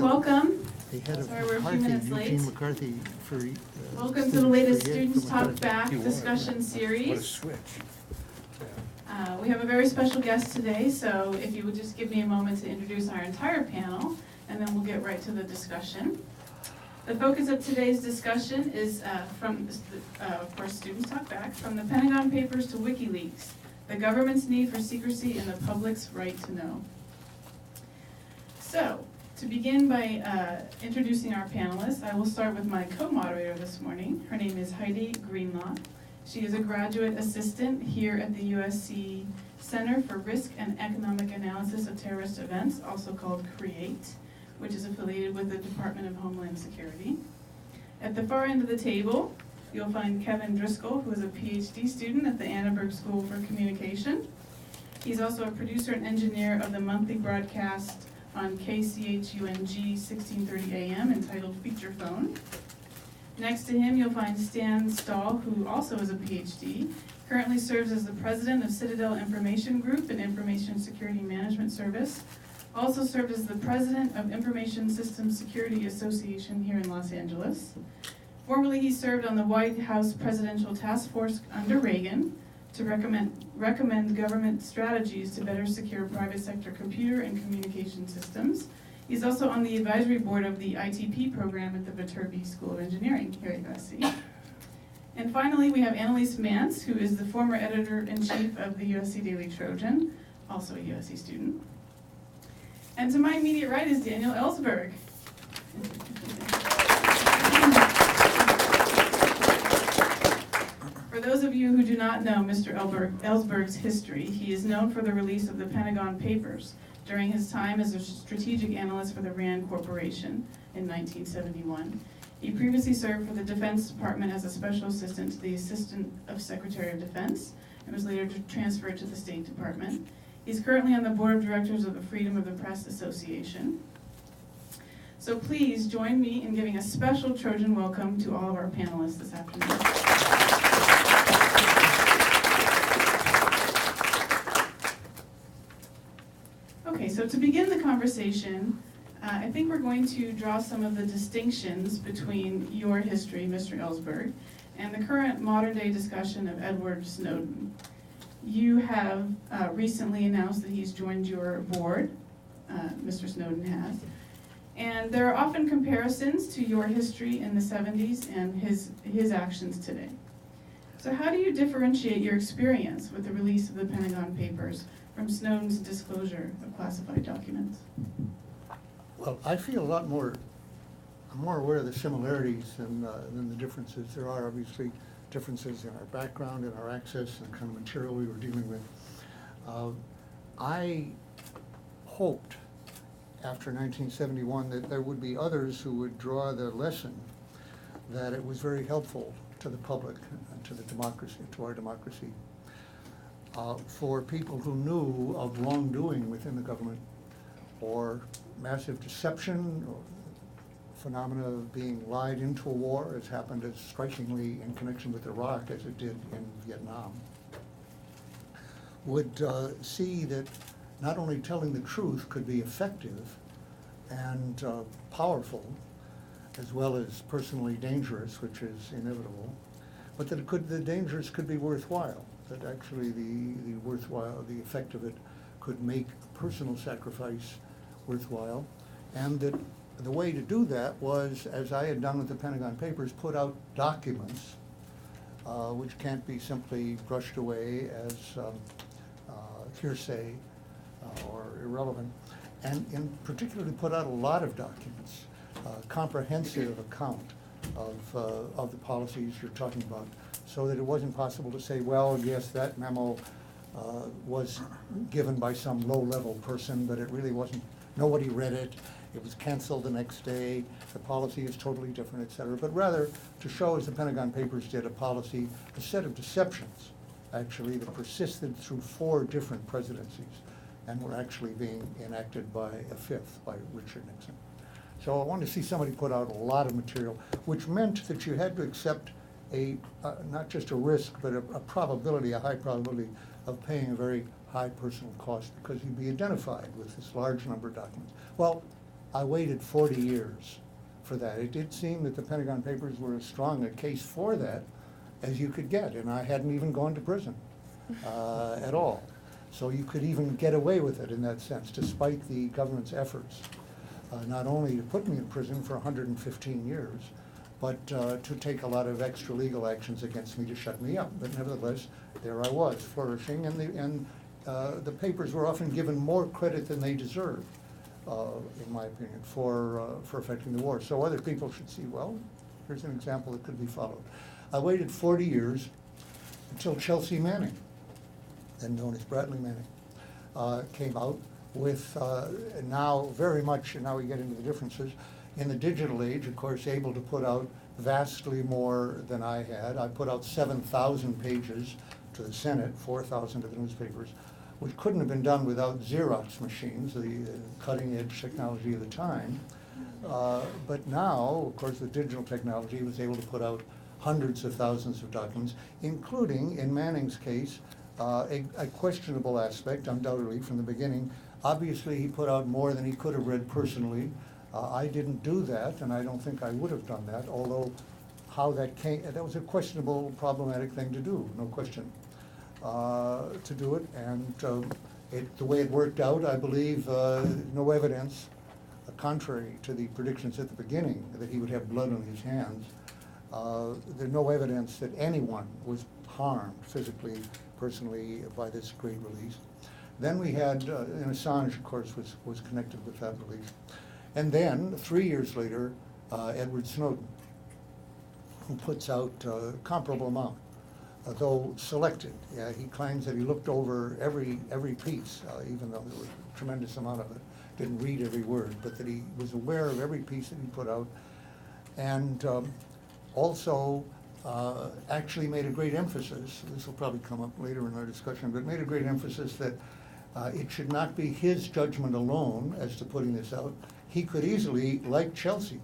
welcome. The head of Sorry, we're a few McCarthy, minutes late. Eugene McCarthy, for Welcome to the latest Students Talk McCarthy. Back You are. discussion What a series. switch. We have a very special guest today, so if you would just give me a moment to introduce our entire panel, and then we'll get right to the discussion. The focus of today's discussion is of course, Students Talk Back, from the Pentagon Papers to WikiLeaks, the government's need for secrecy and the public's right to know. So, to begin by introducing our panelists, I will start with my co-moderator this morning. Her name is Heidi Greenlaw. She is a graduate assistant here at the USC Center for Risk and Economic Analysis of Terrorist Events, also called CREATE, which is affiliated with the Department of Homeland Security. At the far end of the table, you'll find Kevin Driscoll, who is a Ph.D. student at the Annenberg School for Communication. He's also a producer and engineer of the monthly broadcast on KCHUNG 1630 AM entitled Feature Phone. Next to him, you'll find Stan Stahl, who also is a PhD, currently serves as the president of Citadel Information Group and Information Security Management Service, also served as the president of Information Systems Security Association here in Los Angeles. Formerly, he served on the White House Presidential Task Force under Reagan to recommend government strategies to better secure private sector computer and communication systems. He's also on the advisory board of the ITP program at the Viterbi School of Engineering here at USC. And finally, we have Annalise Mantz, who is the former editor-in-chief of the USC Daily Trojan, also a USC student. And to my immediate right is Daniel Ellsberg. For those of you who do not know Mr. Ellsberg's history, he is known for the release of the Pentagon Papers during his time as a strategic analyst for the RAND Corporation in 1971. He previously served for the Defense Department as a special assistant to the Assistant of Secretary of Defense and was later transferred to the State Department. He's currently on the board of directors of the Freedom of the Press Association. So please join me in giving a special Trojan welcome to all of our panelists this afternoon. Okay, so to begin the conversation, I think we're going to draw some of the distinctions between your history, Mr. Ellsberg, and the current modern-day discussion of Edward Snowden. You have recently announced that he's joined your board, Mr. Snowden has, and there are often comparisons to your history in the 70s and his actions today. So how do you differentiate your experience with the release of the Pentagon Papers from Snowden's disclosure of classified documents? Well, I feel I'm more aware of the similarities than the differences. There are obviously differences in our background, in our access, and the kind of material we were dealing with. I hoped after 1971 that there would be others who would draw the lesson that it was very helpful to the public and to the democracy, to our democracy, for people who knew of wrongdoing within the government or massive deception or phenomena of being lied into a war, as happened as strikingly in connection with Iraq as it did in Vietnam, would see that not only telling the truth could be effective and powerful, as well as personally dangerous, which is inevitable, but that the dangers could be worthwhile, that actually the effect of it could make personal sacrifice worthwhile, and that the way to do that was, as I had done with the Pentagon Papers, put out documents which can't be simply brushed away as hearsay or irrelevant, and in particular put out a lot of documents, comprehensive account of the policies you're talking about, so that it wasn't possible to say, well, yes, that memo was given by some low-level person, but it really wasn't, nobody read it, it was canceled the next day, the policy is totally different, et cetera, but rather to show, as the Pentagon Papers did, a set of deceptions, actually, that persisted through 4 different presidencies and were actually being enacted by a 5th, by Richard Nixon. So I wanted to see somebody put out a lot of material, which meant that you had to accept not just a risk, but a probability, a high probability of paying a very high personal cost, because you'd be identified with this large number of documents. Well, I waited 40 years for that. It did seem that the Pentagon Papers were as strong a case for that as you could get, and I hadn't even gone to prison at all. So you could even get away with it in that sense, despite the government's efforts, not only to put me in prison for 115 years, but to take a lot of extra legal actions against me to shut me up. But nevertheless, there I was, flourishing, and the papers were often given more credit than they deserved, in my opinion, for affecting the war. So other people should see, well, here's an example that could be followed. I waited 40 years until Chelsea Manning, then known as Bradley Manning, came out with now very much, and now we get into the differences, in the digital age, of course, able to put out vastly more than I had. I put out 7,000 pages to the Senate, 4,000 to the newspapers, which couldn't have been done without Xerox machines, the cutting edge technology of the time. But now, of course, with digital technology, he was able to put out hundreds of thousands of documents, including, in Manning's case, a questionable aspect, undoubtedly, from the beginning. Obviously, he put out more than he could have read personally. I didn't do that, and I don't think I would have done that, although how that came, that was a questionable, problematic thing to do, no question, to do it. And the way it worked out, I believe, no evidence, contrary to the predictions at the beginning, that he would have blood on his hands. There's no evidence that anyone was harmed physically, personally, by this great release. Then we had, and Assange, of course, was connected with that release. And then, 3 years later, Edward Snowden, who puts out a comparable amount, though selected. Yeah, he claims that he looked over every piece, even though there was a tremendous amount of it, didn't read every word, but that he was aware of every piece that he put out, and also actually made a great emphasis, this will probably come up later in our discussion, but made a great emphasis that it should not be his judgment alone as to putting this out. He could easily, like Chelsea,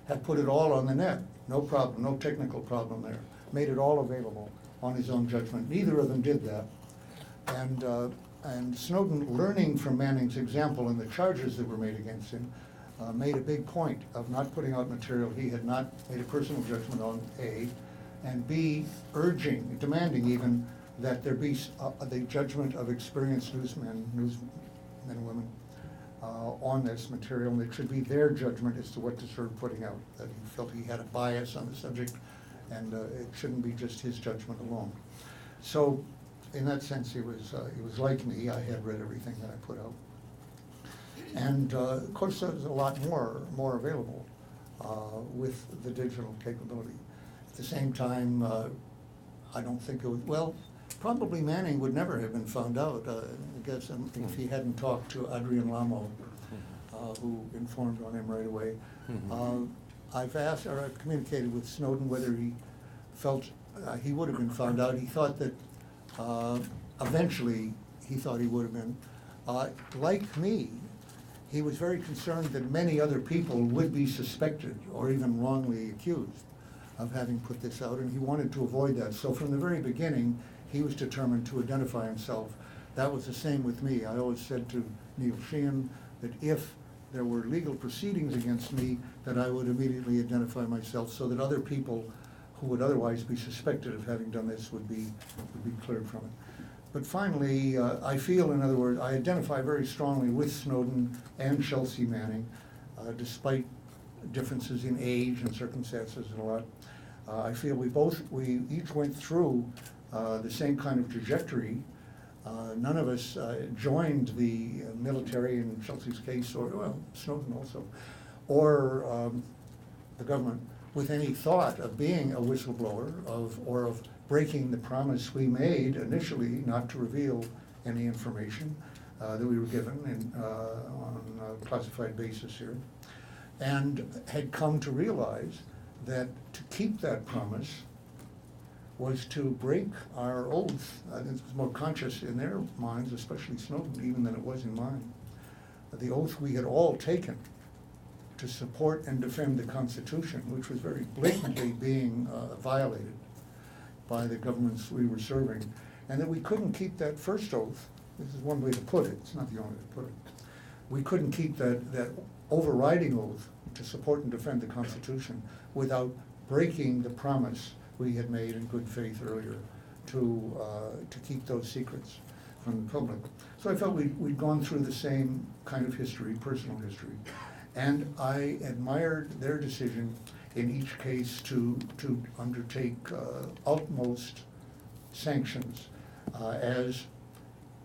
have put it all on the net. No problem, no technical problem there. Made it all available on his own judgment. Neither of them did that. And Snowden, learning from Manning's example and the charges that were made against him, made a big point of not putting out material he had not made a personal judgment on, A, and B, urging, demanding even, that there be the judgment of experienced newsmen and women on this material, and it should be their judgment as to what to start putting out, that he felt he had a bias on the subject, and it shouldn't be just his judgment alone. So, in that sense, he was like me. I had read everything that I put out. And of course, there's a lot more available with the digital capability. At the same time, I don't think it was, well, probably Manning would never have been found out, I guess, if he hadn't talked to Adrian Lamo, who informed on him right away. I've asked, or I've communicated with Snowden whether he felt he would have been found out. He thought that eventually he thought he would have been. Like me, he was very concerned that many other people would be suspected or even wrongly accused of having put this out, and he wanted to avoid that. So from the very beginning, he was determined to identify himself. That was the same with me. I always said to Neil Sheehan that if there were legal proceedings against me, that I would immediately identify myself so that other people who would otherwise be suspected of having done this would be cleared from it. But finally, I feel, in other words, I identify very strongly with Snowden and Chelsea Manning, despite differences in age and circumstances and a lot. I feel we each went through the same kind of trajectory. None of us joined the military in Chelsea's case, or, well, Snowden also, or the government with any thought of being a whistleblower, or of breaking the promise we made initially not to reveal any information that we were given on a classified basis here, and had come to realize that to keep that promise was to break our oath. I think it was more conscious in their minds, especially Snowden, even than it was in mine. The oath we had all taken to support and defend the Constitution, which was very blatantly being violated by the governments we were serving, and that we couldn't keep that first oath. This is one way to put it, it's not the only way to put it. We couldn't keep that overriding oath to support and defend the Constitution without breaking the promise we had made in good faith earlier to keep those secrets from the public. So I felt we'd gone through the same kind of history, personal history, and I admired their decision in each case to undertake utmost sanctions. As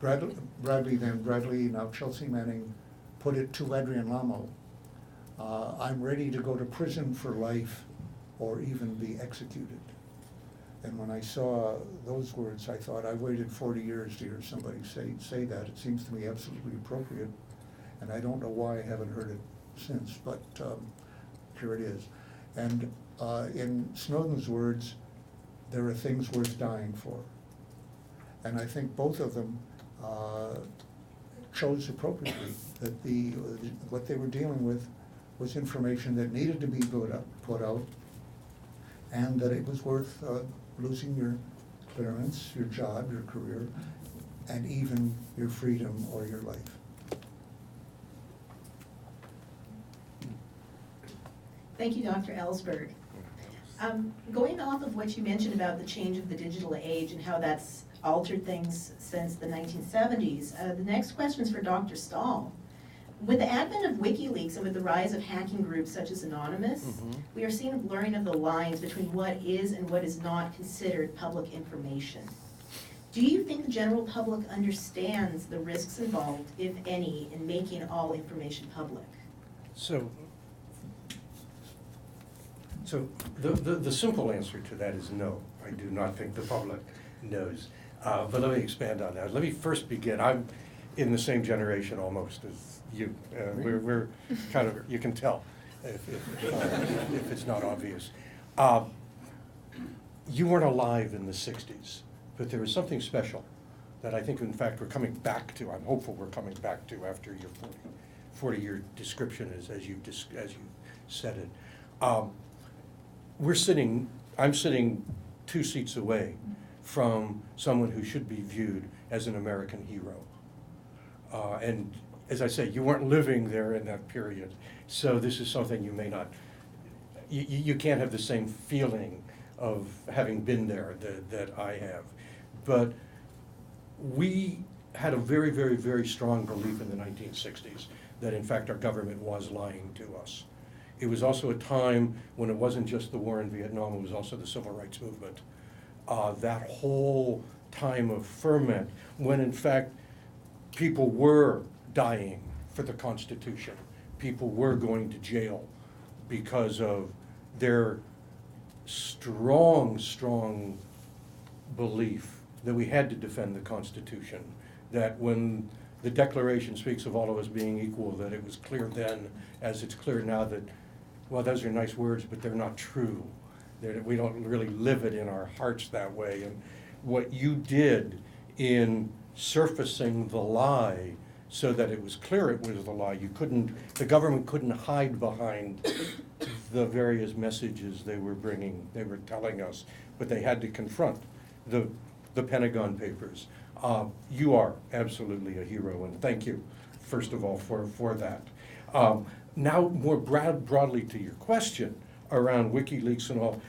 Bradley, now Chelsea Manning, put it to Adrian Lamo, I'm ready to go to prison for life or even be executed. And when I saw those words, I thought, I waited 40 years to hear somebody say that. It seems to me absolutely appropriate, and I don't know why I haven't heard it since, but here it is. And in Snowden's words, there are things worth dying for. And I think both of them chose appropriately that what they were dealing with was information that needed to be put out, and that it was worth losing your clearance, your job, your career, and even your freedom or your life. Thank you, Dr. Ellsberg. Going off of what you mentioned about the change of the digital age and how that's altered things since the 1970s, the next question is for Dr. Stahl. With the advent of WikiLeaks and with the rise of hacking groups such as Anonymous, we are seeing a blurring of the lines between what is and what is not considered public information. Do you think the general public understands the risks involved, if any, in making all information public? So the simple answer to that is no. I do not think the public knows. But let me expand on that. Let me first begin. I'm in the same generation almost as you. We're kind of, you can tell if it's not obvious. You weren't alive in the 60s, but there was something special that I think, in fact, we're coming back to. I'm hopeful we're coming back to after your 40-year description as you said it. I'm sitting 2 seats away from someone who should be viewed as an American hero. And as I say, you weren't living there in that period, so this is something you may not, you can't have the same feeling of having been there that I have. But we had a very, very, very strong belief in the 1960s that in fact our government was lying to us. It was also a time when it wasn't just the war in Vietnam, it was also the civil rights movement. That whole time of ferment, when in fact people were dying for the Constitution. People were going to jail because of their strong, strong belief that we had to defend the Constitution, that when the Declaration speaks of all of us being equal, that it was clear then, as it's clear now, that, well, those are nice words, but they're not true. We don't really live it in our hearts that way. And what you did in surfacing the lie so that it was clear it was the lie, the government couldn't hide behind the various messages they were telling us, but they had to confront the Pentagon Papers. You are absolutely a hero, and thank you, first of all, for that. Now, more broadly to your question around WikiLeaks and all,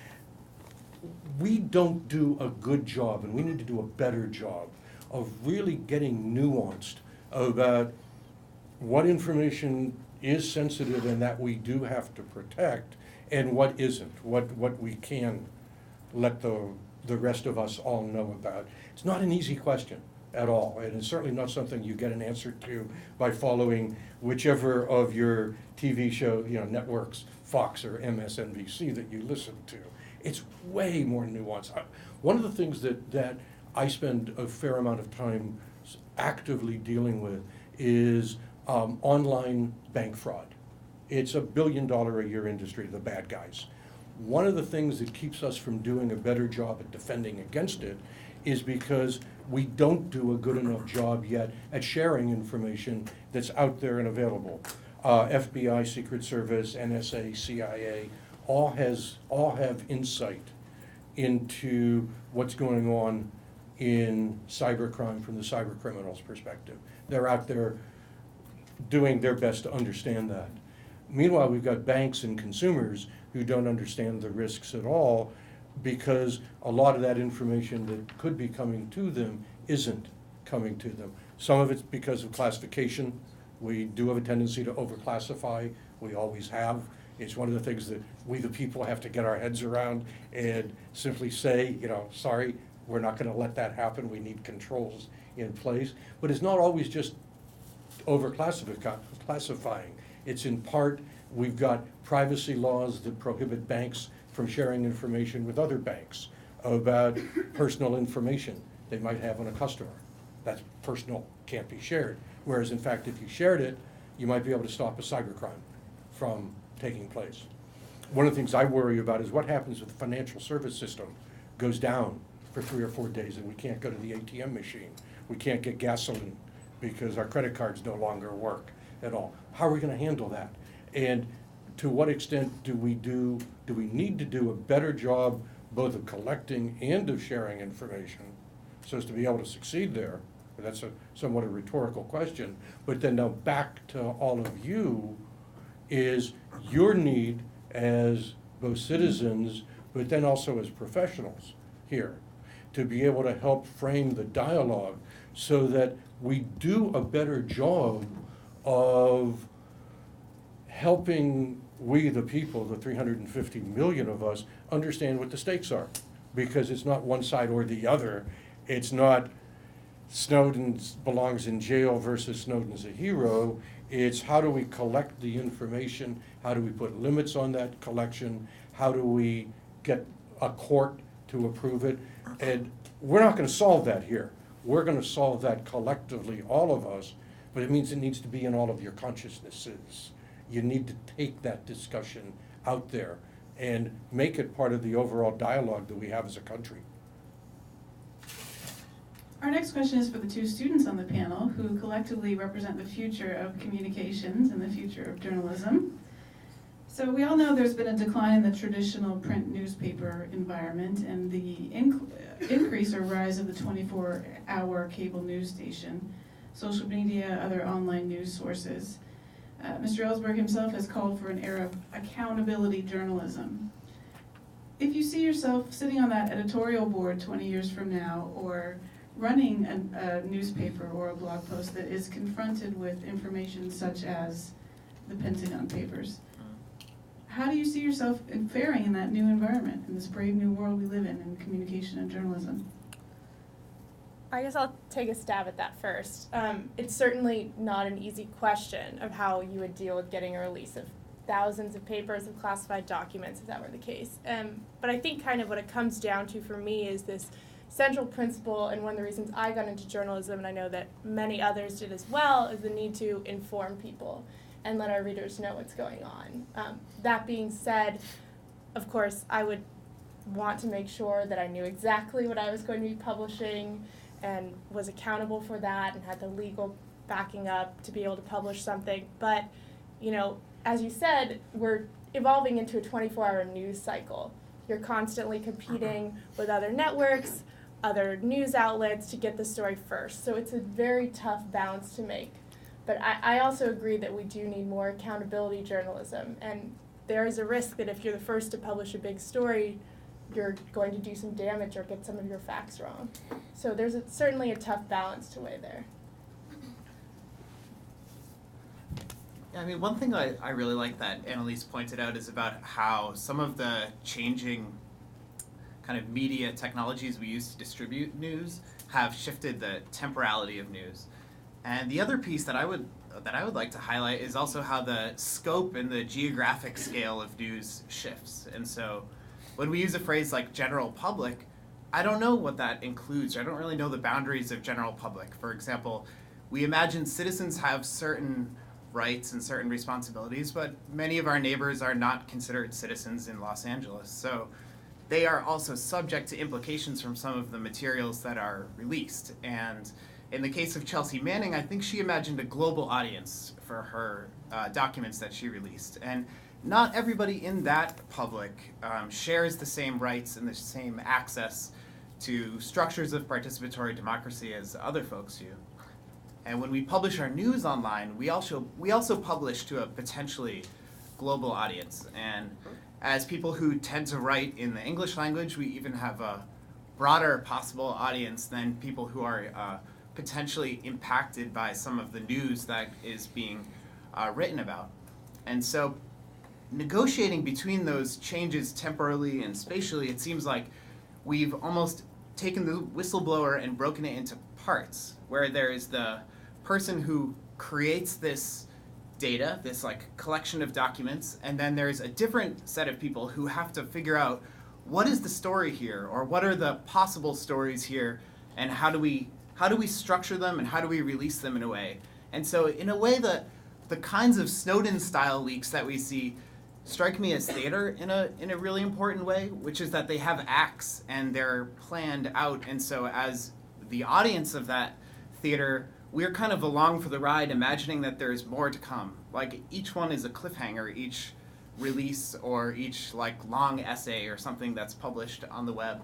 we don't do a good job, and we need to do a better job of really getting nuanced about what information is sensitive and that we do have to protect, and what isn't, what we can let the rest of us all know about. It's not an easy question at all, and it's certainly not something you get an answer to by following whichever of your TV show, networks, Fox or MSNBC, that you listen to. It's way more nuanced. One of the things that I spend a fair amount of time actively dealing with is online bank fraud. It's a $1 billion a year industry, the bad guys. One of the things that keeps us from doing a better job at defending against it is because we don't do a good enough job yet at sharing information that's out there and available. FBI, Secret Service, NSA, CIA, all have insight into what's going on in cybercrime from the cyber criminals' perspective. They're out there doing their best to understand that. Meanwhile, we've got banks and consumers who don't understand the risks at all because a lot of that information that could be coming to them isn't coming to them. Some of it's because of classification. We do have a tendency to overclassify. We always have. It's one of the things that we, the people, have to get our heads around and simply say, sorry, we're not going to let that happen. We need controls in place. But it's not always just overclassifying. It's in part, we've got privacy laws that prohibit banks from sharing information with other banks about personal information they might have on a customer. That's personal, can't be shared. Whereas in fact, if you shared it, you might be able to stop a cybercrime from taking place. One of the things I worry about is what happens if the financial service system goes down for 3 or 4 days and we can't go to the ATM machine. We can't get gasoline because our credit cards no longer work at all. How are we going to handle that? And to what extent do we need to do a better job both of collecting and of sharing information so as to be able to succeed there? That's somewhat a rhetorical question. But then now back to all of you is your need as both citizens, but then also as professionals here, to be able to help frame the dialogue so that we do a better job of helping we, the people, the 350 million of us, understand what the stakes are. Because it's not one side or the other. It's not Snowden belongs in jail versus Snowden's a hero. It's how do we collect the information? How do we put limits on that collection? How do we get a court to approve it? And we're not going to solve that here. We're going to solve that collectively, all of us, but it means it needs to be in all of your consciousnesses. You need to take that discussion out there and make it part of the overall dialogue that we have as a country. Our next question is for the two students on the panel who collectively represent the future of communications and the future of journalism. So we all know there's been a decline in the traditional print newspaper environment and the increase or rise of the 24-hour cable news station, social media, other online news sources. Mr. Ellsberg himself has called for an era of accountability journalism. If you see yourself sitting on that editorial board 20 years from now, or running a newspaper or a blog post that is confronted with information such as the Pentagon Papers, how do you see yourself faring in that new environment, in this brave new world we live in communication and journalism? I guess I'll take a stab at that first. It's certainly not an easy question of how you would deal with getting a release of thousands of papers of classified documents, if that were the case. But I think kind of what it comes down to for me is this central principle, and one of the reasons I got into journalism, and I know that many others did as well, is the need to inform people and let our readers know what's going on. That being said, of course, I would want to make sure that I knew exactly what I was going to be publishing and was accountable for that and had the legal backing up to be able to publish something. But, as you said, we're evolving into a 24-hour news cycle. You're constantly competing with other networks, other news outlets to get the story first. So it's a very tough balance to make. But I also agree that we do need more accountability journalism. And there is a risk that if you're the first to publish a big story, you're going to do some damage or get some of your facts wrong. So there's certainly a tough balance to weigh there. Yeah, I mean, one thing I really like that Annalise pointed out is about how some of the changing kind of media technologies we use to distribute news have shifted the temporality of news. And the other piece that I would like to highlight is also how the scope and the geographic scale of news shifts. And so when we use a phrase like general public, I don't know what that includes. I don't really know the boundaries of general public. For example, we imagine citizens have certain rights and certain responsibilities, but many of our neighbors are not considered citizens in Los Angeles. So they are also subject to implications from some of the materials that are released. And in the case of Chelsea Manning, I think she imagined a global audience for her documents that she released. And not everybody in that public shares the same rights and the same access to structures of participatory democracy as other folks do. And when we publish our news online, we also publish to a potentially global audience. And as people who tend to write in the English language, we even have a broader possible audience than people who are potentially impacted by some of the news that is being written about. And so negotiating between those changes temporally and spatially, it seems like we've almost taken the whistleblower and broken it into parts, where there is the person who creates this data, this like collection of documents, and then there's a different set of people who have to figure out what is the story here, or what are the possible stories here, and how do we structure them, and how do we release them in a way. And so in a way, the kinds of Snowden-style leaks that we see strike me as theater in a really important way, which is that they have acts and they're planned out, and so as the audience of that theater, we're kind of along for the ride, imagining that there's more to come. Like each one is a cliffhanger, each release or each like long essay or something that's published on the web.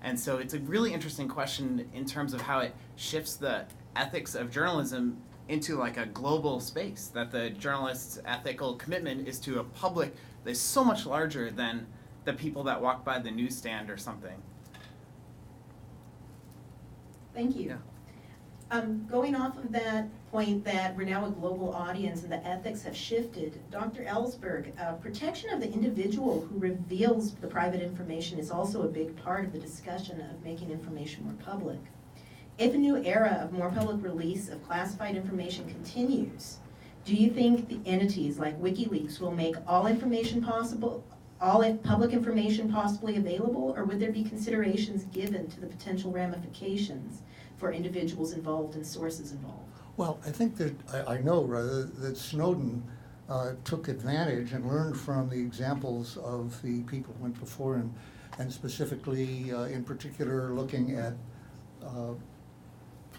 And so it's a really interesting question in terms of how it shifts the ethics of journalism into like a global space, that the journalist's ethical commitment is to a public that's so much larger than the people that walk by the newsstand or something. Thank you. Yeah. Going off of that point that we're now a global audience and the ethics have shifted, Dr. Ellsberg, protection of the individual who reveals the private information is also a big part of the discussion of making information more public. If a new era of more public release of classified information continues, do you think the entities like WikiLeaks will make all information possible, all public information possibly available, or would there be considerations given to the potential ramifications for individuals involved and sources involved? Well, I think that, I know rather, that Snowden took advantage and learned from the examples of the people who went before him, and specifically, in particular, looking at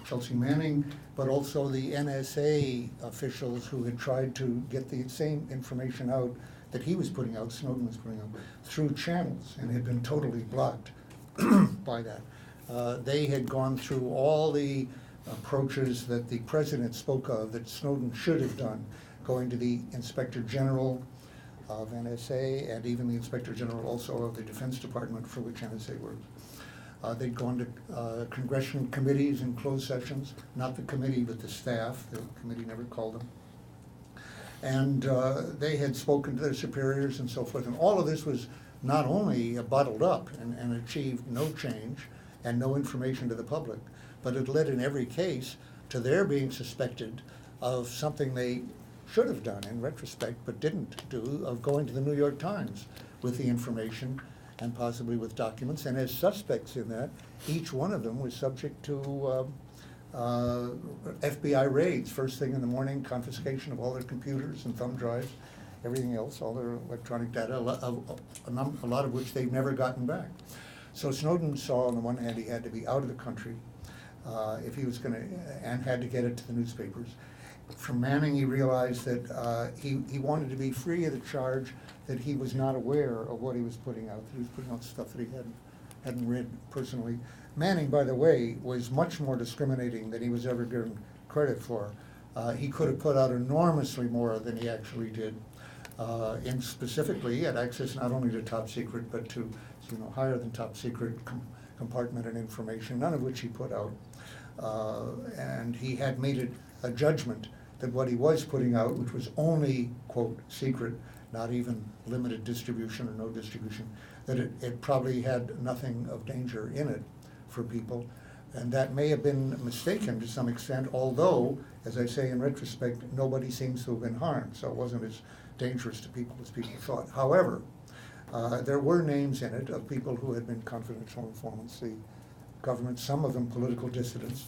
Chelsea Manning, but also the NSA officials who had tried to get the same information out that he was putting out, Snowden was putting out, through channels, and had been totally blocked by that. They had gone through all the approaches that the president spoke of that Snowden should have done, going to the Inspector General of NSA and even the Inspector General also of the Defense Department, for which NSA works. They'd gone to congressional committees in closed sessions, not the committee but the staff. The committee never called them. And they had spoken to their superiors and so forth. And all of this was not only bottled up and achieved no change and no information to the public, but it led in every case to their being suspected of something they should have done in retrospect but didn't do, of going to the New York Times with the information and possibly with documents. And as suspects in that, each one of them was subject to FBI raids, first thing in the morning, confiscation of all their computers and thumb drives, everything else, all their electronic data, a lot of which they've never gotten back. So Snowden saw, on the one hand, he had to be out of the country if he was going to, and had to get it to the newspapers. From Manning, he realized that he wanted to be free of the charge that he was not aware of what he was putting out, that he was putting out stuff that he hadn't read personally. Manning, by the way, was much more discriminating than he was ever given credit for. He could have put out enormously more than he actually did. And specifically, he had access not only to top secret, but to higher than top secret compartmented information, none of which he put out. And he had made it a judgment that what he was putting out, which was only, quote, secret, not even limited distribution or no distribution, that it probably had nothing of danger in it for people. And that may have been mistaken to some extent, although, as I say in retrospect, nobody seems to have been harmed, so it wasn't as dangerous to people as people thought. However, there were names in it of people who had been confidential informants, the government, some of them political dissidents.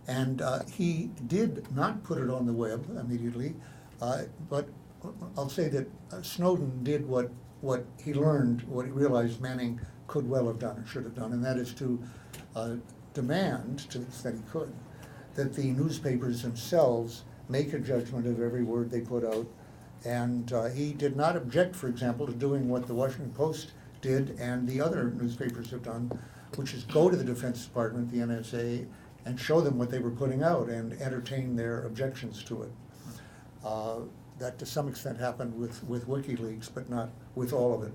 And he did not put it on the web immediately, but I'll say that Snowden did what he learned, what he realized Manning could well have done or should have done, and that is to demand, to the extent he could, that the newspapers themselves make a judgment of every word they put out. And he did not object, for example, to doing what the Washington Post did and the other newspapers have done, which is go to the Defense Department, the NSA, and show them what they were putting out and entertain their objections to it. that to some extent happened with WikiLeaks, but not with all of it.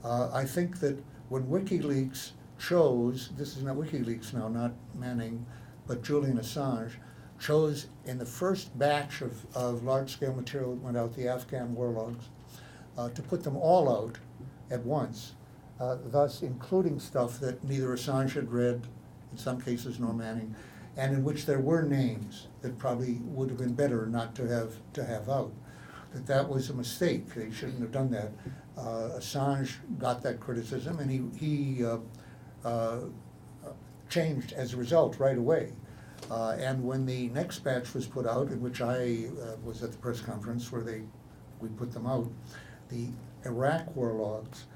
I think that when WikiLeaks chose, this is not WikiLeaks now, not Manning, but Julian Assange, chose in the first batch of large-scale material that went out, the Afghan war logs, to put them all out at once, thus including stuff that neither Assange had read, in some cases, nor Manning, and in which there were names that probably would have been better not to have out. That was a mistake. They shouldn't have done that. Assange got that criticism, and he changed as a result right away. And when the next batch was put out, in which I was at the press conference where we put them out, the Iraq war logs,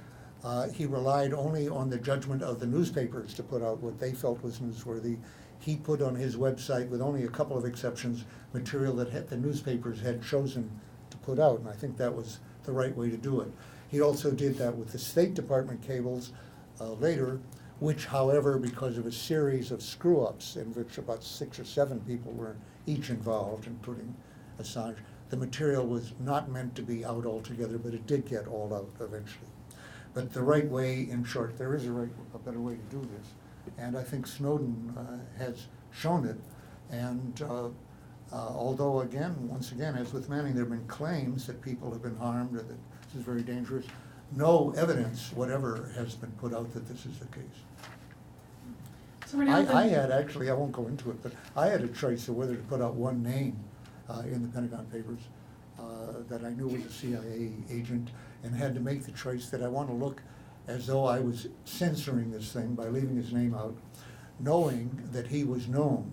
he relied only on the judgment of the newspapers to put out what they felt was newsworthy. He put on his website, with only a couple of exceptions, material that the newspapers had chosen to put out, and I think that was the right way to do it. He also did that with the State Department cables later, which, however, because of a series of screw-ups in which about 6 or 7 people were each involved, including Assange, the material was not meant to be out altogether, but it did get all out eventually. But the right way, in short, there is a better way to do this. And I think Snowden has shown it. And although, once again, as with Manning, there have been claims that people have been harmed or that this is very dangerous, no evidence whatever has been put out that this is the case. So we're now I had actually, I won't go into it, but I had a choice of whether to put out one name in the Pentagon Papers that I knew was a CIA agent, and had to make the choice that I want to look as though I was censoring this thing by leaving his name out, knowing that he was known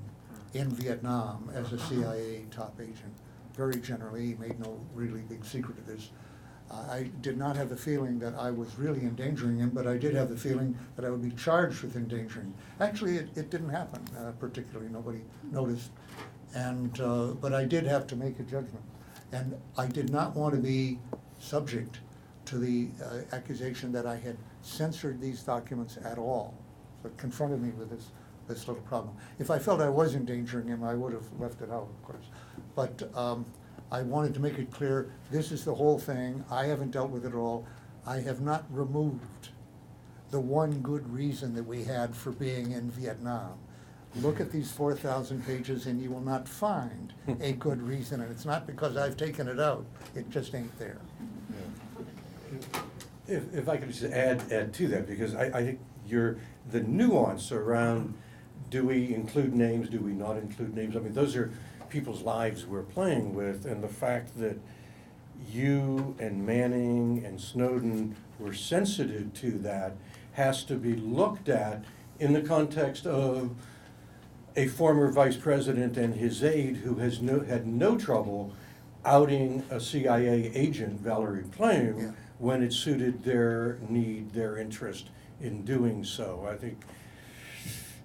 in Vietnam as a CIA top agent. Very generally, he made no really big secret of this. I did not have the feeling that I was really endangering him, but I did have the feeling that I would be charged with endangering. Actually, it didn't happen particularly. Nobody noticed. And but I did have to make a judgment. And I did not want to be subject to the accusation that I had censored these documents at all. So it confronted me with this little problem. If I felt I was endangering him, I would have left it out, of course. But I wanted to make it clear, this is the whole thing. I haven't dealt with it all. I have not removed the one good reason that we had for being in Vietnam. Look at these 4,000 pages and you will not find a good reason, and it's not because I've taken it out. It just ain't there. If I could just add to that, because I think the nuance around, do we include names, do we not include names? I mean, those are people's lives we're playing with, and the fact that you and Manning and Snowden were sensitive to that has to be looked at in the context of a former vice president and his aide who had no trouble outing a CIA agent, Valerie Plame, Yeah. when it suited their need, their interest in doing so. I think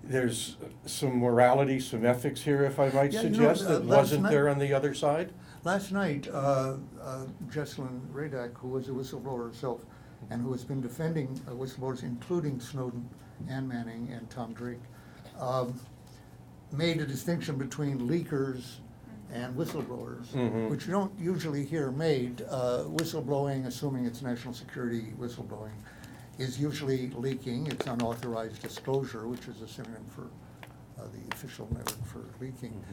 there's some morality, some ethics here, if I might suggest, that wasn't there on the other side. Last night, Jesselyn Radak, who was a whistleblower herself, and who has been defending whistleblowers, including Snowden and Manning and Tom Drake, made a distinction between leakers and whistleblowers, which you don't usually hear made. Whistleblowing, assuming it's national security whistleblowing, is usually leaking. It's unauthorized disclosure, which is a synonym for the official network for leaking.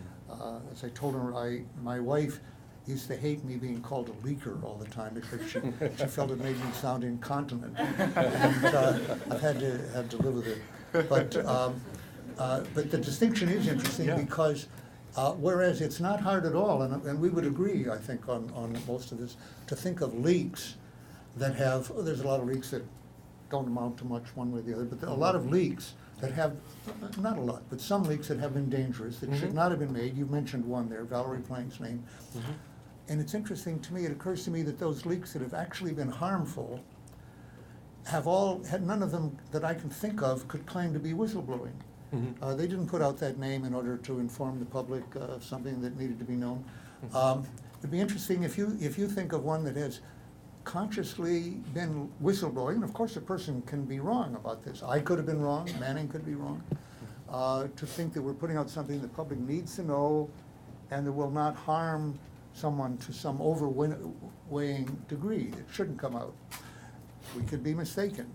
As I told her, my wife used to hate me being called a leaker all the time because she felt it made me sound incontinent, and I've had to live with it. But the distinction is interesting because whereas it's not hard at all, and we would agree, I think, on most of this, to think of leaks that have, there's a lot of leaks that don't amount to much one way or the other, but there are a lot of leaks that have, not a lot, but some leaks that have been dangerous, that should not have been made. You mentioned one there, Valerie Plame's name. And it's interesting to me, it occurs to me that those leaks that have actually been harmful have none of them that I can think of could claim to be whistleblowing. They didn't put out that name in order to inform the public of something that needed to be known. It'd be interesting if you think of one that has consciously been whistleblowing, and of course a person can be wrong about this. I could have been wrong, Manning could be wrong, to think that we're putting out something the public needs to know and that will not harm someone to some overweighing degree. It shouldn't come out. We could be mistaken.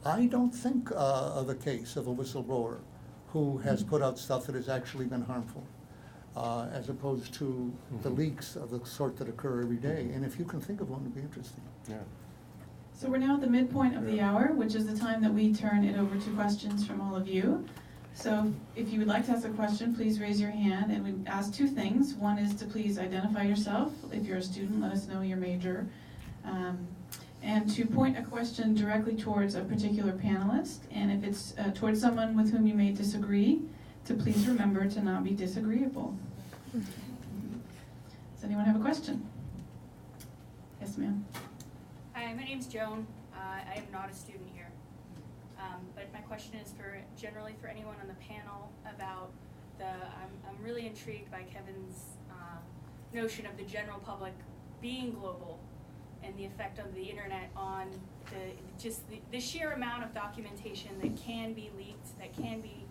I don't think of a case of a whistleblower who has put out stuff that has actually been harmful, as opposed to the leaks of the sort that occur every day. And if you can think of one, it'd be interesting. Yeah. So we're now at the midpoint of the hour, which is the time that we turn it over to questions from all of you. So if you would like to ask a question, please raise your hand, and we ask two things. One is to please identify yourself. If you're a student, let us know your major. And to point a question directly towards a particular panelist. And if it's towards someone with whom you may disagree, to please remember to not be disagreeable. Does anyone have a question? Yes, ma'am. Hi, my name's Joan. I am not a student here. But my question is generally for anyone on the panel about I'm really intrigued by Kevin's notion of the general public being global and the effect of the internet on the sheer amount of documentation that can be leaked, that can be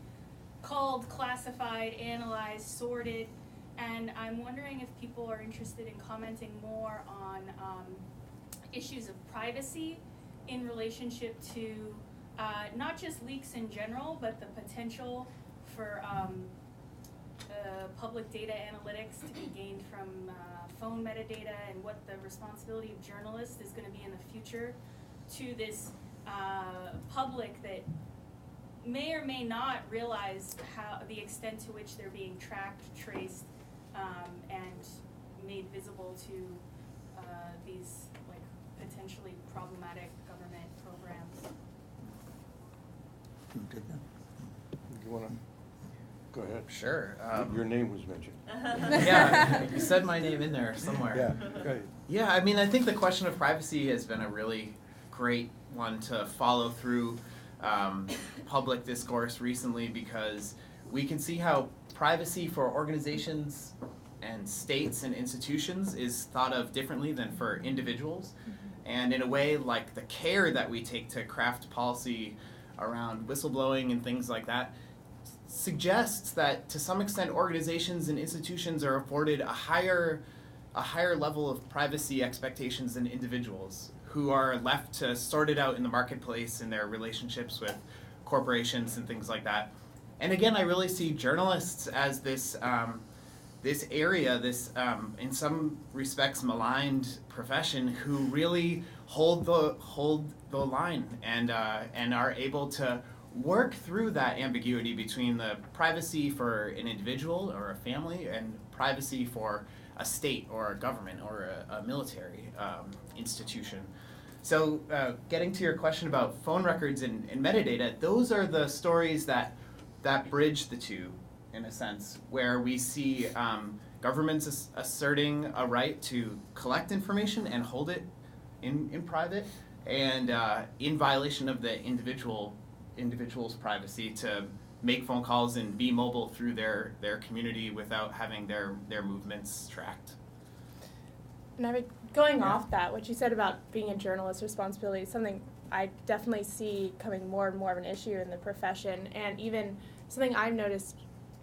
culled, classified, analyzed, sorted. And I'm wondering if people are interested in commenting more on issues of privacy in relationship to not just leaks in general, but the potential for public data analytics to be gained from phone metadata, and what the responsibility of journalists is going to be in the future to this public that may or may not realize the extent to which they're being tracked, traced, and made visible to these potentially problematic government programs. You take that? You want to go ahead? Sure. Your name was mentioned. Yeah, you said my name in there somewhere. Yeah, great. Yeah, I mean, I think the question of privacy has been a really great one to follow through public discourse recently, because we can see how privacy for organizations and states and institutions is thought of differently than for individuals. And in a way, like the care that we take to craft policy around whistleblowing and things like that suggests that to some extent organizations and institutions are afforded a higher level of privacy expectations than individuals, who are left to sort it out in the marketplace in their relationships with corporations and things like that. And again, I really see journalists as this area, in some respects maligned profession, who really hold the line and are able to work through that ambiguity between the privacy for an individual or a family and privacy for a state or a government or a military institution. So getting to your question about phone records and metadata, those are the stories that bridge the two, in a sense, where we see governments asserting a right to collect information and hold it in private, and in violation of the individual's privacy to make phone calls and be mobile through their community without having their movements tracked. And I mean, going off that, what you said about being a journalist's responsibility is something I definitely see coming more and more of an issue in the profession, and even something I've noticed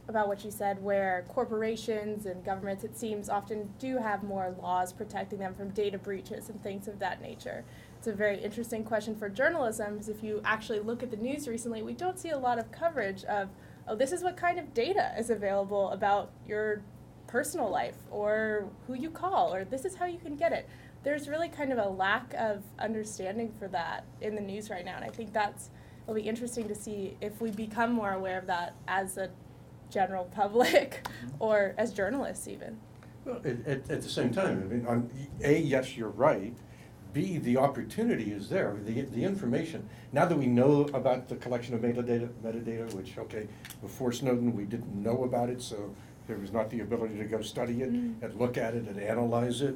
about what you said, where corporations and governments, it seems, often do have more laws protecting them from data breaches and things of that nature. It's a very interesting question for journalism, because if you actually look at the news recently, we don't see a lot of coverage of, oh, this is what kind of data is available about your personal life, or who you call, or this is how you can get it. There's really kind of a lack of understanding for that in the news right now, and I think it'll be interesting to see if we become more aware of that as a general public or as journalists even. Well, at the same time, I mean, yes, you're right. B, the opportunity is there, the information. Now that we know about the collection of metadata, which, okay, before Snowden we didn't know about it, so there was not the ability to go study it and look at it and analyze it.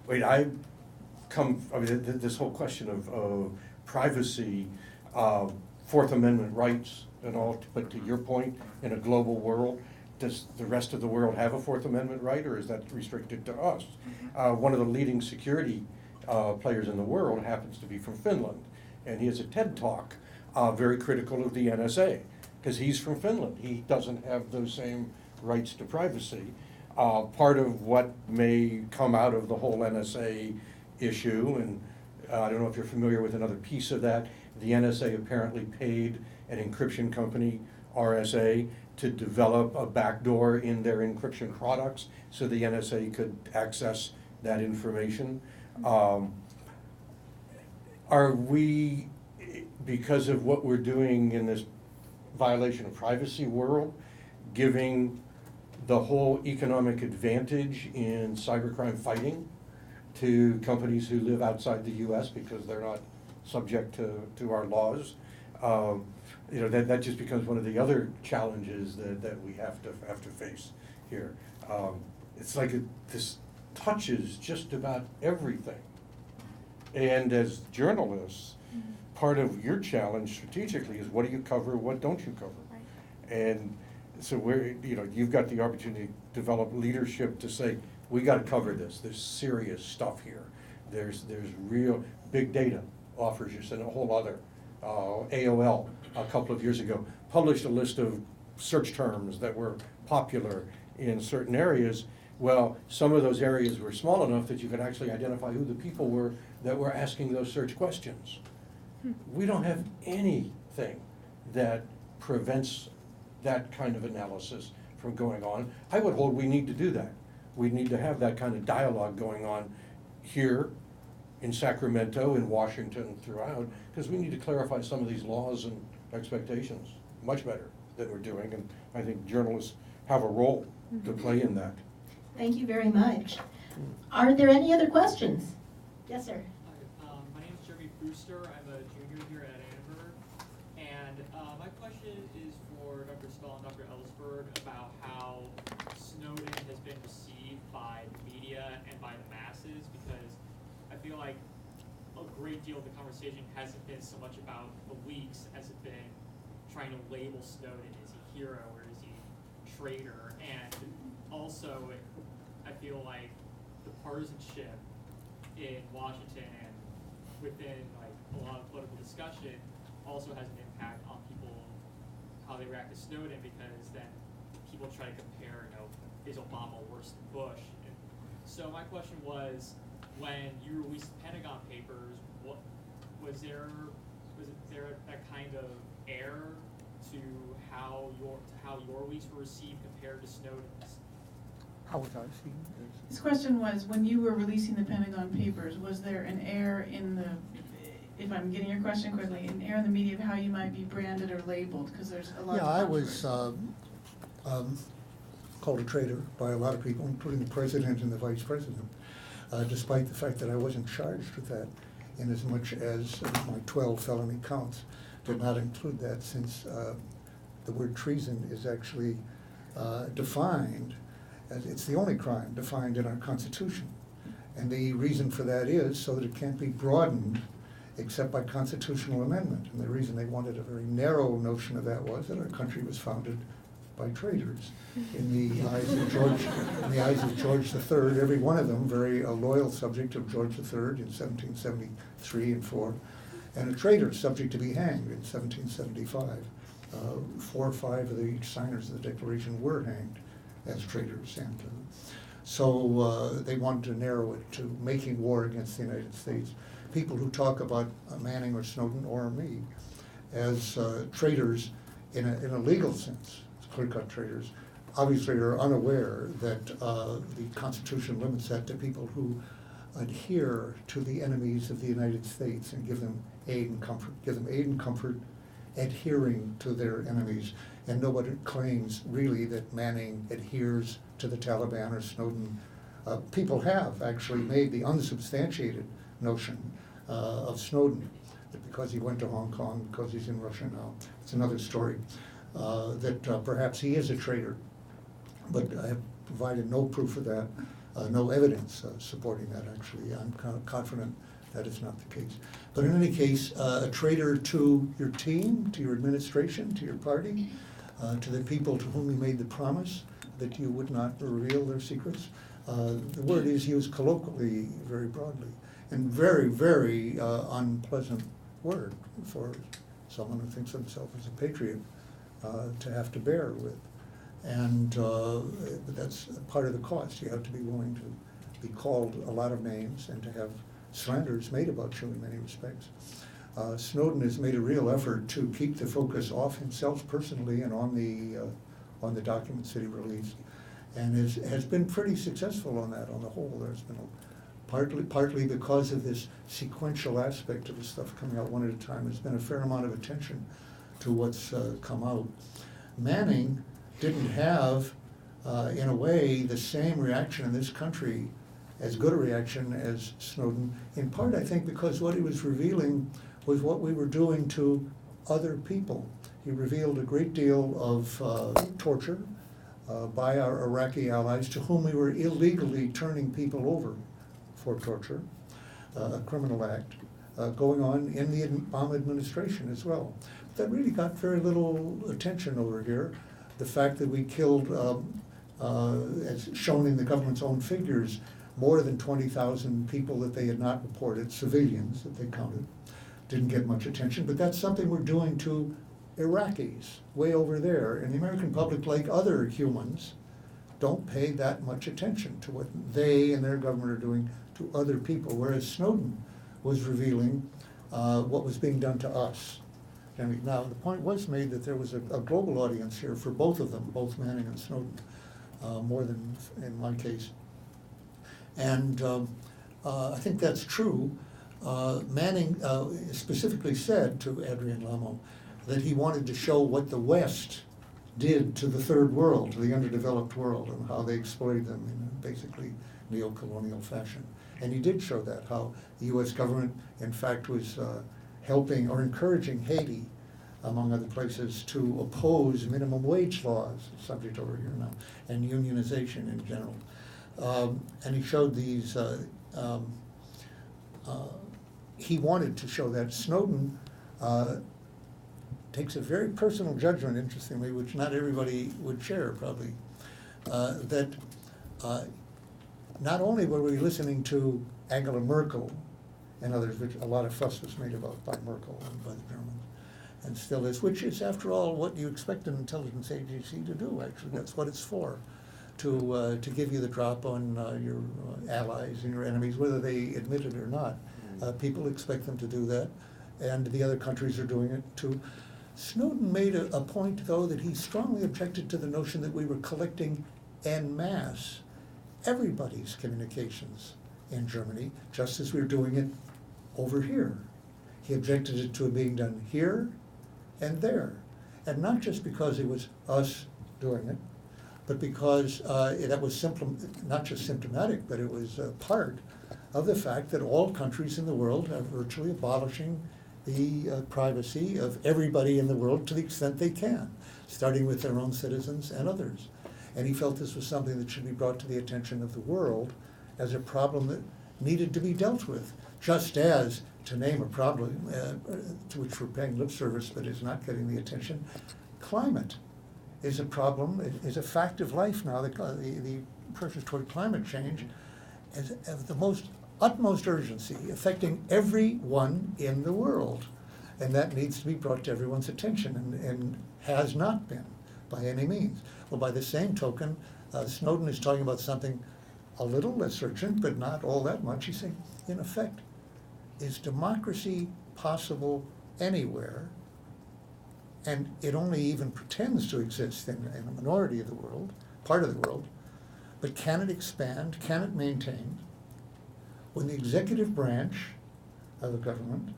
This whole question of privacy, Fourth Amendment rights and all, but to your point, in a global world, does the rest of the world have a Fourth Amendment right, or is that restricted to us? One of the leading security players in the world happens to be from Finland, and he has a TED Talk very critical of the NSA, because he's from Finland. He doesn't have those same rights to privacy. Part of what may come out of the whole NSA issue, and I don't know if you're familiar with another piece of that, the NSA apparently paid an encryption company, RSA, to develop a backdoor in their encryption products so the NSA could access that information. Are we, because of what we're doing in this violation of privacy world, giving the whole economic advantage in cybercrime fighting to companies who live outside the US because they're not subject to our laws? You know, that just becomes one of the other challenges that we have to face here. It's like this touches just about everything. And as journalists, part of your challenge strategically is what do you cover, what don't you cover? Right. And so you've got the opportunity to develop leadership to say, we got to cover this. There's serious stuff here. There's real big data offers you and a whole other. AOL a couple of years ago published a list of search terms that were popular in certain areas. Well, some of those areas were small enough that you could actually identify who the people were that were asking those search questions. We don't have anything that prevents that kind of analysis from going on. I would hold we need to do that. We need to have that kind of dialogue going on here in Sacramento, in Washington, throughout, because we need to clarify some of these laws and expectations much better than we're doing, and I think journalists have a role to play in that. Thank you very much. Are there any other questions? Yes, sir. Hi, my name is Jeremy Brewster. I'm a junior here at Annenberg. And my question is for Dr. Stahl and Dr. Ellsberg about how Snowden has been received by the media and by the masses, because I feel like a great deal of the conversation hasn't been so much about the leaks as it's been trying to label Snowden. Is he hero or is he traitor? And also, I feel like the partisanship in Washington and within like a lot of political discussion also has an impact on people, how they react to Snowden, because then people try to compare, is Obama worse than Bush? And so my question was, when you released the Pentagon Papers, was there that kind of error to how your leaks were received compared to Snowden's? How was I seen? His question was, when you were releasing the Pentagon Papers, was there an error in the, if I'm getting your question correctly, an error in the media of how you might be branded or labeled? Because there's a lot of Yeah, I was controversy. called a traitor by a lot of people, including the president and the vice president, despite the fact that I wasn't charged with that, in as much as my 12 felony counts did not include that, since the word treason is actually defined as, it's the only crime defined in our Constitution. And the reason for that is so that it can't be broadened except by constitutional amendment. And the reason they wanted a very narrow notion of that was that our country was founded by traitors. In the eyes of George III, every one of them very loyal subject of George III in 1773 and 4, and a traitor subject to be hanged in 1775. 4 or 5 of each signers of the Declaration were hanged as traitors, and so they wanted to narrow it to making war against the United States. People who talk about Manning or Snowden or me as traitors in a legal sense, clear-cut traitors, obviously are unaware that the Constitution limits that to people who adhere to the enemies of the United States and give them aid and comfort, adhering to their enemies. And nobody claims really that Manning adheres to the Taliban or Snowden. People have actually made the unsubstantiated notion of Snowden, that because he went to Hong Kong, because he's in Russia now, it's another story, that perhaps he is a traitor. But I have provided no proof of that, no evidence supporting that, actually. I'm kind of confident that is not the case. But in any case, a traitor to your team, to your administration, to your party, to the people to whom you made the promise that you would not reveal their secrets. The word is used colloquially very broadly, and very, very unpleasant word for someone who thinks of himself as a patriot to have to bear with. And but that's part of the cost. You have to be willing to be called a lot of names and to have slanders made about you in many respects. Snowden has made a real effort to keep the focus off himself personally and on the documents that he released, and has been pretty successful on that on the whole. There's been partly because of this sequential aspect of the stuff coming out one at a time. There's been a fair amount of attention to what's come out. Manning didn't have, in a way, the same reaction in this country, as good a reaction as Snowden, in part, I think, because what he was revealing was what we were doing to other people. He revealed a great deal of torture by our Iraqi allies, to whom we were illegally turning people over for torture, a criminal act, going on in the Obama administration as well. That really got very little attention over here. The fact that we killed, as shown in the government's own figures, more than 20,000 people that they had not reported, civilians that they counted, didn't get much attention, but that's something we're doing to Iraqis way over there. And the American public, like other humans, don't pay that much attention to what they and their government are doing to other people, whereas Snowden was revealing what was being done to us. And now, the point was made that there was a global audience here for both of them, both Manning and Snowden, more than in my case. And I think that's true. Manning specifically said to Adrian Lamo that he wanted to show what the West did to the third world, to the underdeveloped world, and how they exploited them in a basically neo-colonial fashion. And he did show that, how the U.S. government, in fact, was helping or encouraging Haiti, among other places, to oppose minimum wage laws, subject over here now, and unionization in general. And he showed these, he wanted to show that. Snowden takes a very personal judgment, interestingly, which not everybody would share probably, that not only were we listening to Angela Merkel and others, which a lot of fuss was made about by Merkel and by the Germans, and still is, which is, after all, what you expect an intelligence agency to do, actually. That's what it's for, to give you the drop on your allies and your enemies, whether they admit it or not. People expect them to do that, and the other countries are doing it too. Snowden made a point, though, that he strongly objected to the notion that we were collecting en masse everybody's communications in Germany, just as we were doing it over here. He objected to it being done here and there, and not just because it was us doing it, but because that was not just symptomatic, but it was part of the fact that all countries in the world are virtually abolishing the privacy of everybody in the world to the extent they can, starting with their own citizens and others. And he felt this was something that should be brought to the attention of the world as a problem that needed to be dealt with, just as, to name a problem to which we're paying lip service but is not getting the attention, climate is a problem, is a fact of life now. The approaches toward climate change is of the utmost urgency, affecting everyone in the world. And that needs to be brought to everyone's attention, and has not been by any means. Well, by the same token, Snowden is talking about something a little less urgent, but not all that much. He's saying, in effect, is democracy possible anywhere? And it only even pretends to exist in a minority of the world, part of the world, but can it expand, can it maintain, when the executive branch of the government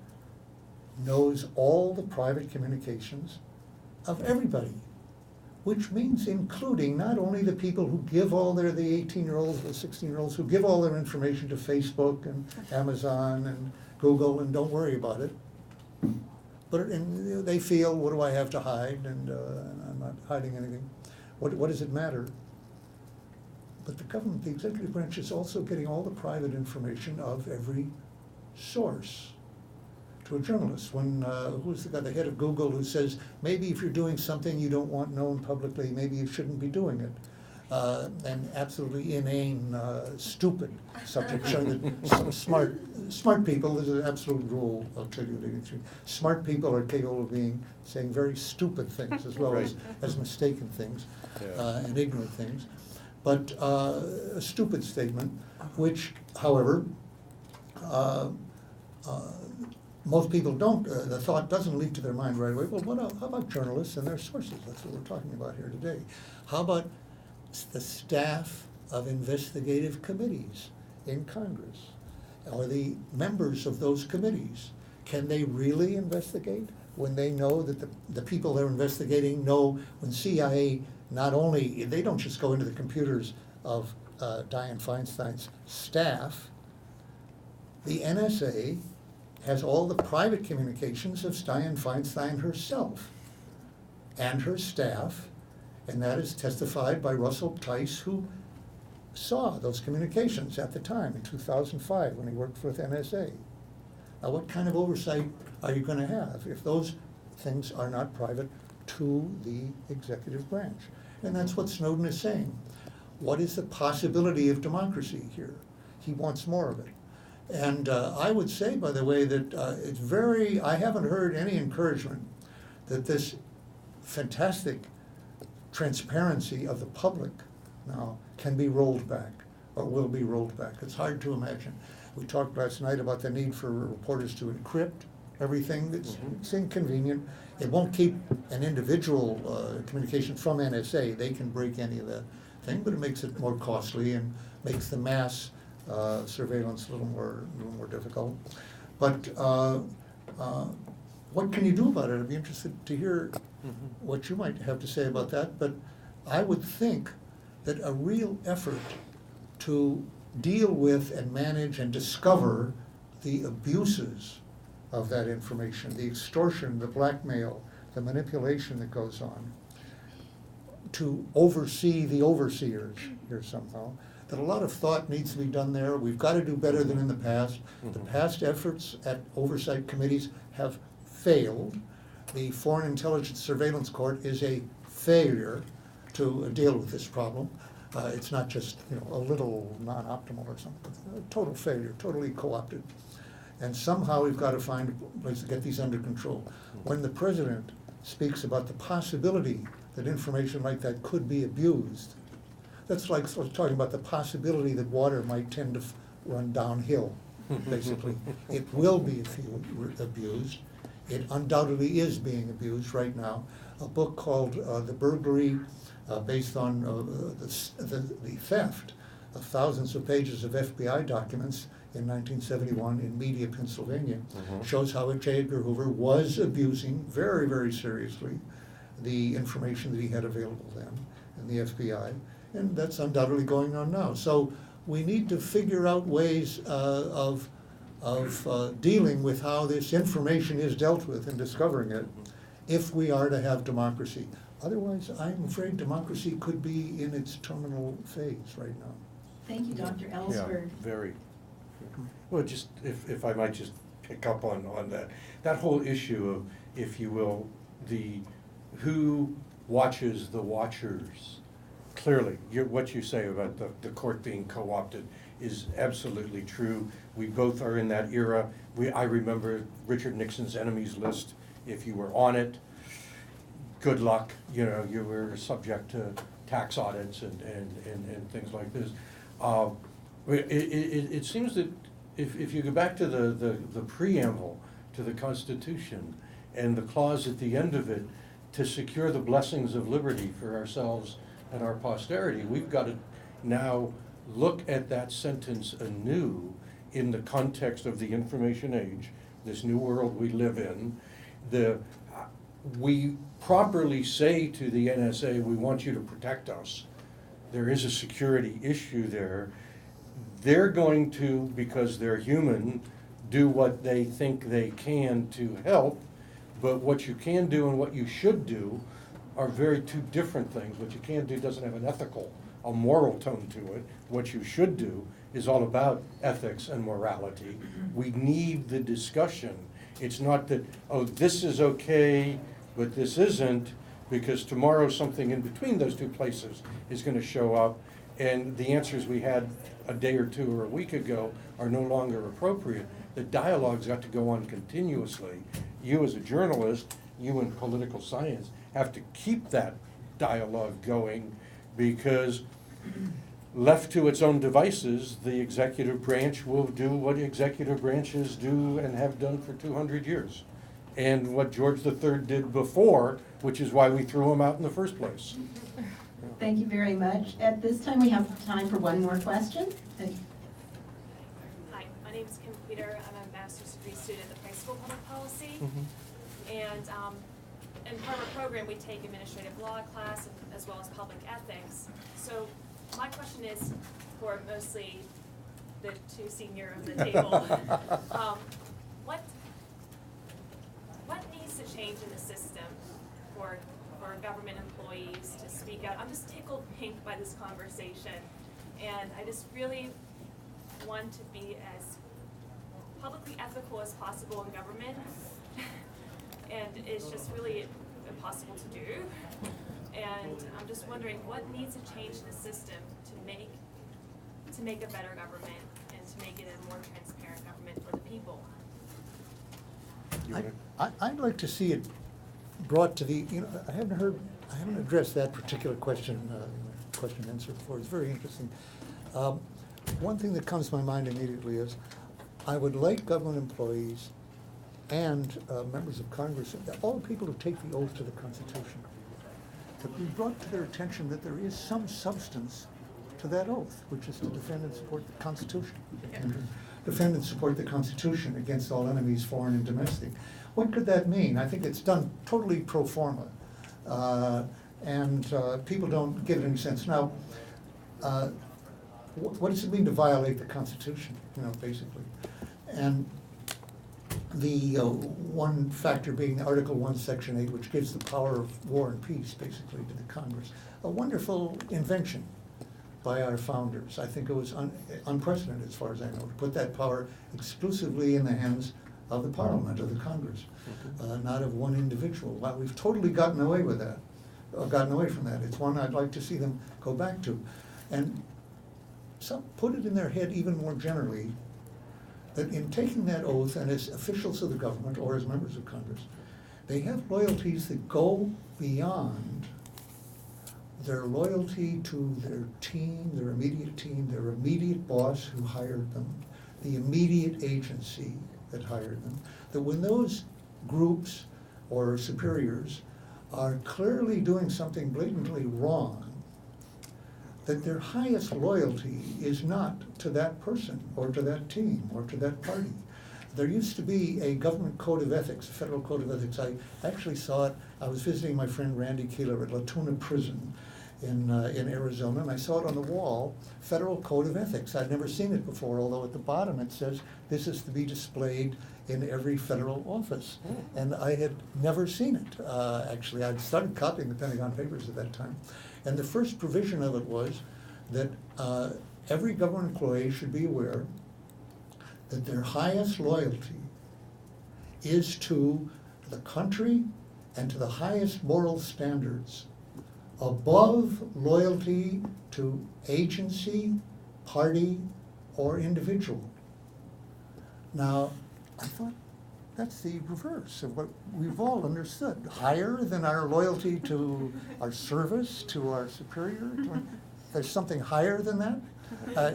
knows all the private communications of everybody, which means including not only the people who give all the 18-year-olds, the 16-year-olds, who give all their information to Facebook and Amazon and Google and don't worry about it, but they feel, what do I have to hide? And I'm not hiding anything. What does it matter? But the government, the executive branch, is also getting all the private information of every source. To a journalist, when who's the guy, the head of Google, who says, maybe if you're doing something you don't want known publicly, maybe you shouldn't be doing it. an absolutely inane, stupid subject, showing that some smart people, this is an absolute rule, I'll tell you, smart people are capable of saying very stupid things as well Right. as mistaken things Yeah. and ignorant things. But a stupid statement, which, however, most people don't, the thought doesn't leap to their mind right away. Well, how about journalists and their sources? That's what we're talking about here today. How about the staff of investigative committees in Congress, or the members of those committees? Can they really investigate when they know that the people they're investigating know, when CIA not only, they don't just go into the computers of Dianne Feinstein's staff, the NSA has all the private communications of Dianne Feinstein herself and her staff, and that is testified by Russell Tice, who saw those communications at the time in 2005 when he worked for the NSA. Now, what kind of oversight are you going to have if those things are not private to the executive branch? And that's what Snowden is saying. What is the possibility of democracy here? He wants more of it. And I would say, by the way, that I haven't heard any encouragement that this fantastic transparency of the public now can be rolled back or will be rolled back. It's hard to imagine. We talked last night about the need for reporters to encrypt everything. It's inconvenient. It won't keep an individual communication from NSA. They can break any of that thing, but it makes it more costly and makes the mass surveillance a little more difficult. But what can you do about it? I'd be interested to hear what you might have to say about that. But I would think that a real effort to deal with and manage and discover the abuses of that information, the extortion, the blackmail, the manipulation that goes on, to oversee the overseers here somehow, that a lot of thought needs to be done there. We've got to do better than in the past. The past efforts at oversight committees have failed. The Foreign Intelligence Surveillance Court is a failure to deal with this problem. It's not just a little non-optimal or something. A total failure, totally co-opted. And somehow we've got to find a place to get these under control. When the president speaks about the possibility that information like that could be abused, that's like sort of talking about the possibility that water might tend to run downhill, basically. It will be abused. It undoubtedly is being abused right now. A book called The Burglary, based on the theft of thousands of pages of FBI documents in 1971 in Media, Pennsylvania, shows how J. Edgar Hoover was abusing very, very seriously the information that he had available then in the FBI. And that's undoubtedly going on now. So we need to figure out ways of dealing with how this information is dealt with and discovering it if we are to have democracy. Otherwise, I'm afraid democracy could be in its terminal phase right now. Thank you, Dr. Ellsberg. Yeah, very. Well, just if I might just pick up on that whole issue of, if you will, the who watches the watchers. Clearly, what you say about the court being co-opted is absolutely true. We both are in that era. I remember Richard Nixon's enemies list. If you were on it, good luck. You were subject to tax audits and things like this. It seems that if you go back to the preamble to the Constitution and the clause at the end of it, to secure the blessings of liberty for ourselves and our posterity, we've got to now look at that sentence anew in the context of the information age, this new world we live in. We properly say to the NSA, we want you to protect us. There is a security issue there. They're going to, because they're human, do what they think they can to help, but what you can do and what you should do are two different things. What you can do doesn't have an ethical, a moral tone to it. What you should do is all about ethics and morality. We need the discussion. It's not that, oh, this is okay, but this isn't. because tomorrow something in between those two places is going to show up, and the answers we had a day or two or a week ago are no longer appropriate. The dialogue's got to go on continuously. You as a journalist, you in political science, have to keep that dialogue going, because left to its own devices, the executive branch will do what executive branches do and have done for 200 years. And what George III did before, which is why we threw him out in the first place. Thank you very much. At this time, we have time for one more question. Hi, my name is Kim Peter. I'm a master's degree student at the High School of Public Policy. And in part of our program, we take administrative law class as well as public ethics. So my question is for mostly the two senior of the table. What needs to change in the system for government employees to speak out? I'm just tickled pink by this conversation, and I just really want to be as publicly ethical as possible in government, and it's just really impossible to do. And I'm just wondering what needs to change in the system to make a better government and to make it a more transparent government for the people. I'd like to see it brought to the, I haven't addressed that particular question and answer before. It's very interesting. One thing that comes to my mind immediately is I would like government employees and members of Congress, all people who take the oath to the Constitution, to be brought to their attention that there is some substance to that oath, which is to defend and support the Constitution. Defend and support the Constitution against all enemies, foreign and domestic. What could that mean? I think it's done totally pro forma, and people don't give it any sense. Now, what does it mean to violate the Constitution, basically? And the one factor being Article 1, Section 8, which gives the power of war and peace, basically, to the Congress. A wonderful invention by our founders. I think it was unprecedented, as far as I know, to put that power exclusively in the hands of the Parliament, of the Congress, not of one individual. Well, we've totally gotten away with that, gotten away from that. It's one I'd like to see them go back to. And some put it in their head even more generally, that in taking that oath, and as officials of the government or as members of Congress, they have loyalties that go beyond their loyalty to their team, their immediate boss who hired them, the immediate agency that hired them, that when those groups or superiors are clearly doing something blatantly wrong, that their highest loyalty is not to that person or to that team or to that party. There used to be a government code of ethics, a federal code of ethics. I actually saw it. I was visiting my friend Randy Keeler at La Tuna Prison in Arizona, and I saw it on the wall, Federal Code of Ethics. I'd never seen it before, although at the bottom it says this is to be displayed in every federal office. And I had never seen it. Actually, I'd started copying the Pentagon Papers at that time. And the first provision of it was that every government employee should be aware that their highest loyalty is to the country and to the highest moral standards, above loyalty to agency, party, or individual. Now, I thought that's the reverse of what we've all understood. Higher than our loyalty to our service, to our superior. There's something higher than that.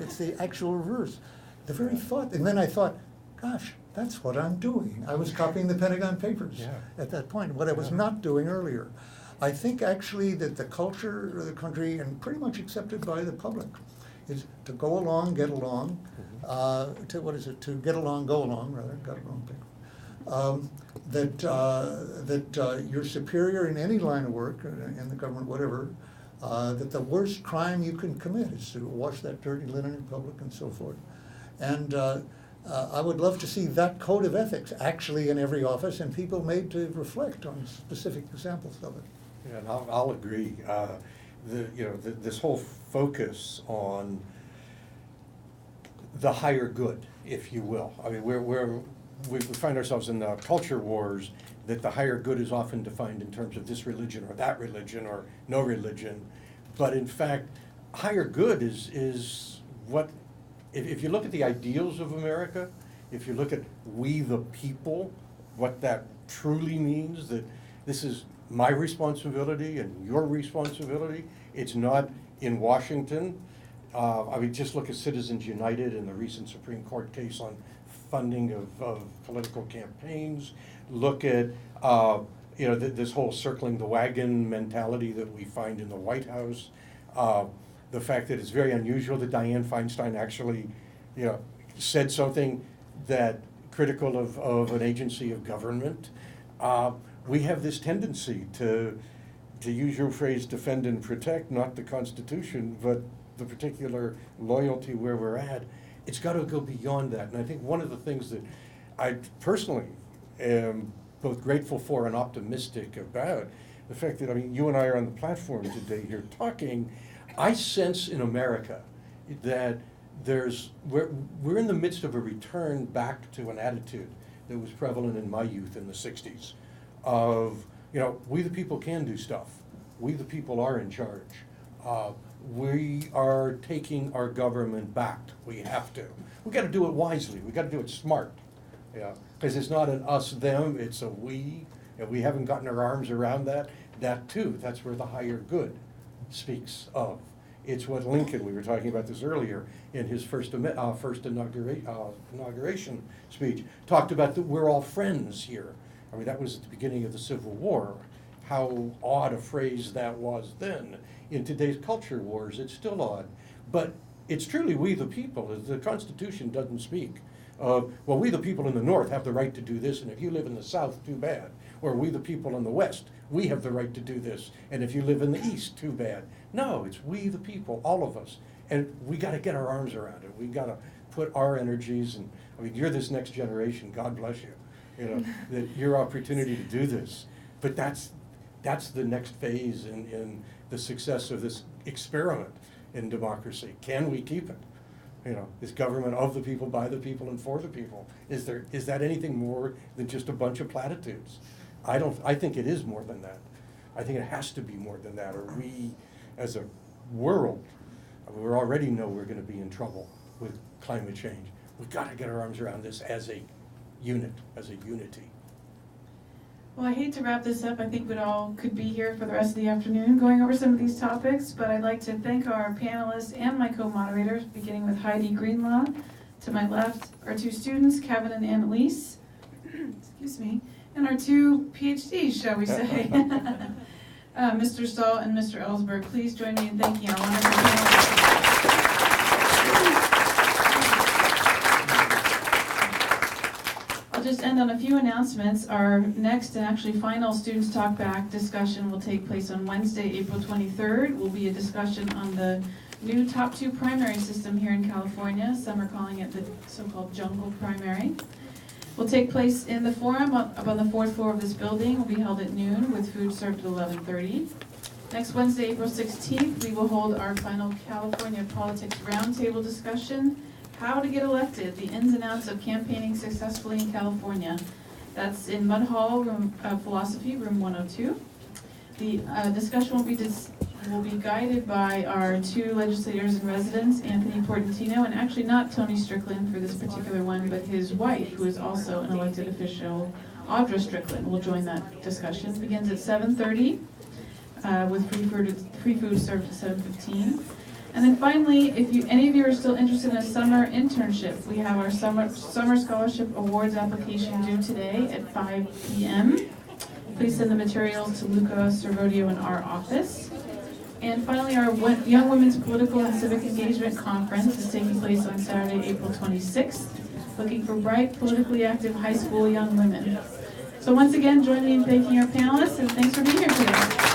It's the actual reverse. The very thought, and then I thought, gosh, that's what I'm doing. I was copying the Pentagon Papers at that point, what I was not doing earlier. I think actually that the culture of the country, and pretty much accepted by the public, is to go along, get along, to get along, go along, rather, got it wrong. That you're superior in any line of work, in the government, whatever, that the worst crime you can commit is to wash that dirty linen in public and so forth. And I would love to see that code of ethics actually in every office and people made to reflect on specific examples of it. Yeah, and I'll agree. This whole focus on the higher good, if you will. I mean, we find ourselves in the culture wars that the higher good is often defined in terms of this religion or that religion or no religion. But in fact, higher good is what, if you look at the ideals of America, if you look at we the people, what that truly means, that this is my responsibility and your responsibility. It's not in Washington. I mean, just look at Citizens United and the recent Supreme Court case on funding of political campaigns. Look at this whole circling the wagon mentality that we find in the White House. The fact that it's very unusual that Dianne Feinstein actually, said something that critical of an agency of government. We have this tendency to use your phrase, defend and protect, not the Constitution, but the particular loyalty where we're at. It's got to go beyond that. And I think one of the things that I personally am both grateful for and optimistic about, the fact that, I mean, you and I are on the platform today here talking, I sense in America that we're in the midst of a return back to an attitude that was prevalent in my youth in the 60s of, we the people can do stuff. We the people are in charge. We are taking our government back. We have to. We got to do it wisely. We got to do it smart. Because it's not an us, them, it's a we, and we haven't gotten our arms around that. That too, that's where the higher good speaks of. It's what Lincoln, we were talking about this earlier, in his first inauguration speech, talked about that we're all friends here. I mean, that was at the beginning of the Civil War. How odd a phrase that was then. In today's culture wars, it's still odd. But it's truly we the people. The Constitution doesn't speak of, well, we the people in the North have the right to do this, and if you live in the South, too bad. Or we the people in the West, we have the right to do this, and if you live in the East, too bad. No, it's we the people, all of us. And we got to get our arms around it. We got to put our energies, and I mean, you're this next generation, God bless you. That your opportunity to do this. But that's the next phase in the success of this experiment in democracy. Can we keep it? This government of the people, by the people, and for the people. Is that anything more than just a bunch of platitudes? I think it is more than that. I think it has to be more than that, or we, as a world, we already know we're going to be in trouble with climate change. We've got to get our arms around this as a unit, as a unity. Well, I hate to wrap this up. I think we all could be here for the rest of the afternoon going over some of these topics, but I'd like to thank our panelists and my co-moderators, beginning with Heidi Greenlaw. To my left, our two students, Kevin and Annalise, excuse me, and our two PhDs, shall we say. Mr. Stahl and Mr. Ellsberg, please join me in thanking our wonderful panelists. I'll just end on a few announcements. Our next and actually final Students Talk Back discussion will take place on Wednesday, April 23rd. Will be a discussion on the new top 2 primary system here in California. Some are calling it the so-called jungle primary. Will take place in the forum up on the 4th floor of this building. Will be held at noon with food served at 11:30. Next Wednesday, April 16th, we will hold our final California Politics Roundtable discussion. How to get elected, the ins and outs of campaigning successfully in California. That's in Mudd Hall, room Philosophy, room 102. The discussion will be guided by our 2 legislators in residence, Anthony Portantino, and actually not Tony Strickland for this particular one, but his wife, who is also an elected official, Audra Strickland, will join that discussion. It begins at 7:30 with free food served at 7:15. And then finally, if any of you are still interested in a summer internship, we have our summer scholarship awards application due today at 5 p.m. Please send the materials to Luca Servodio in our office. And finally, our Young Women's Political and Civic Engagement Conference is taking place on Saturday, April 26th, looking for bright, politically active high school young women. So once again, join me in thanking our panelists, and thanks for being here today.